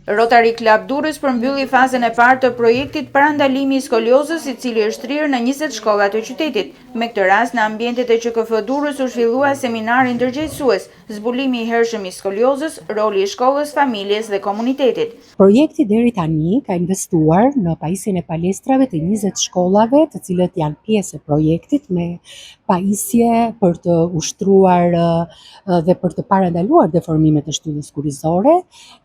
Rotary Club Durrës përmbylli fazën e parë të projektit parandalimi i skoliozës, i cili është thirrur në 20 shkolla të qytetit. Me këtë rast, në ambientet e QKF Durrës u zhvillua seminari ndërgjegjësues, zbulimi i hershëm i skoliozës, roli i shkollës, familjes dhe komunitetit. Projekti deri tani ka investuar në pajisjen e palestrave të 20 shkollave, të cilët janë pjesë e projektit, me pajisje për të ushtruar dhe për të parandaluar deformimet e shtyllës kurrizore.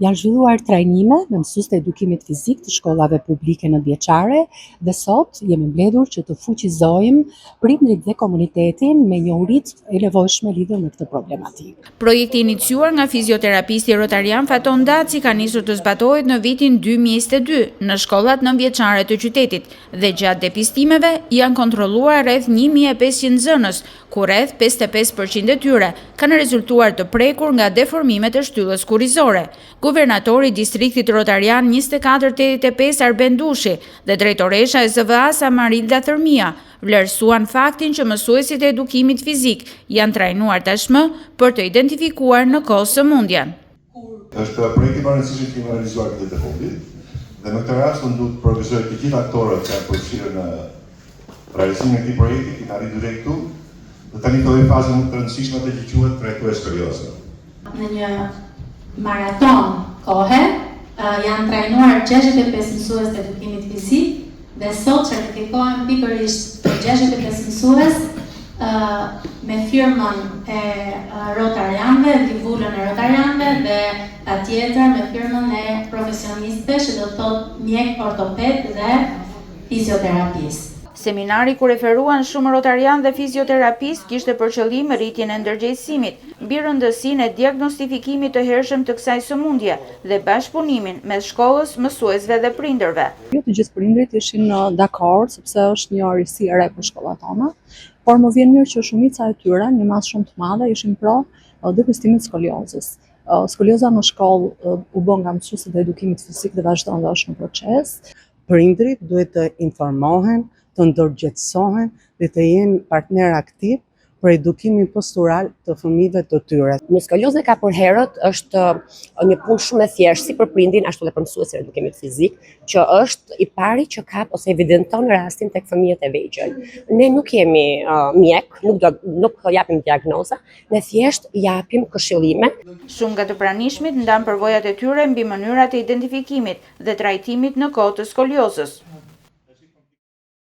Janë zhvilluar trajnime me mësues të edukimit fizik të shkollave publike nëntëvjeçare dhe sot jemi mbledhur që të fuqizojmë prindrit dhe komunitetin me njohuritë e nevojshme lidhur me këtë problematikë. Projekti iniciuar nga fizioterapisti rotarian Faton Daci ka nisur të zbatohet në vitin 2022 në shkollat nëntëvjeçare të qytetit dhe gjatë depistimeve janë kontrolluar rreth 1500 nxënës, ku rreth 55% e tyre kanë rezultuar të prekur nga deformimet e shtyllës kurrizore. Guvernatori i distriktit rotarian 2485 Arben Dushi dhe drejtoresha e ZVA Samarilda Thërmia vlerësuan faktin që mësuesit e edukimit fizik janë trajnuar tashmë për të identifikuar në kohë sëmundjen. Është projekti më rëndësishëm që kemi realizuar këtë të fundit dhe në këtë rast unë duhet të përgëzoj të gjithë aktorët që janë përfshirë në realizimin e këtij projekti që na arritur deri këtu. Dhe tani filloi faza më e rëndësishme që quhet trajtues skoliozë. Në një maraton kohe janë trajnuar 65 mësues të edukimit fizik dhe sot certifikohen pikërisht 65 mësues me firmën e rotarianëve, divulën e rotarianëve dhe patjetër me firmën e profesionistëve, që do të thotë mjek ortoped dhe fizioterapist. Seminari ku referuan shumë rotarian dhe fizioterapist kishte për qëllim rritjen e ndërgjegjësimit, mbi rëndësinë e diagnostifikimit të hershëm të kësaj sëmundje dhe bashkëpunimin mes shkollës, mësuesve dhe prindërve. Jo të gjithë prindrit ishin dakord sepse është një arisi e re për shkollat tona, por më vjen mirë që shumica e tyre, një masë shumë të madhe, ishin pro depistimit skoliozës. Skolioza në shkollë u bë nga mësuesit e edukimit fizik dhe vazhdon dhe është në proces. Prindrit duhet të informohen, të ndërgjegjësohen dhe të jenë partner aktiv për edukimin postural të fëmijëve të tyre. Një skoliozë ka për herët është një punë shumë e thjeshtë si për prindin ashtu edhe për mësuesin e edukimit fizik, që është i pari që kap ose evidenton rastin tek fëmijët e vegjël. Ne nuk jemi mjek, nuk japim diagnoza, ne thjesht japim këshillime. Shumë nga të pranishmit ndan përvojat e tyre mbi mënyrat e identifikimit dhe trajtimit në kohë të skoliozës.